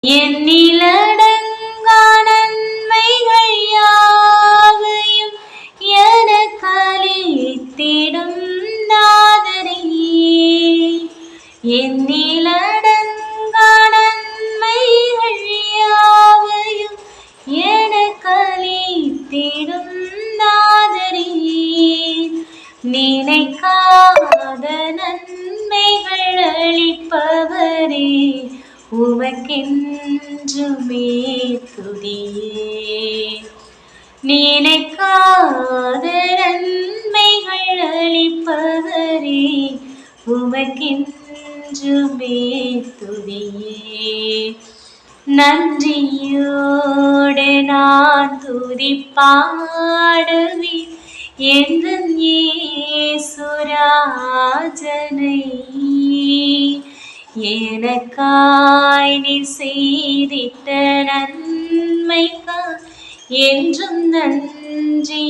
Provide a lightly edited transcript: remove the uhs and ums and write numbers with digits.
எண்ணிலடங்கா நன்மைகள் யாவையும் எனக்களித்திடும் நாதரே. எண்ணிலடங்கா நன்மைகள் யாவையும் எனக்களித்திடும் நாதரே. நினைக்காத நன்மைகள் அளிப்பவரே, உமக்கென்றுமே துதியே. நினைக்காத நன்மைகள் அளிப்பவரே, உமக்கென்றுமே துதியே. நன்றியோடு நான் துதிப்பாடுவேன் எந்தன் இயேசுராஜனை. எனக்காய் நீ செய்திட்ட நன்மைக்காய் என்றும் நன்றி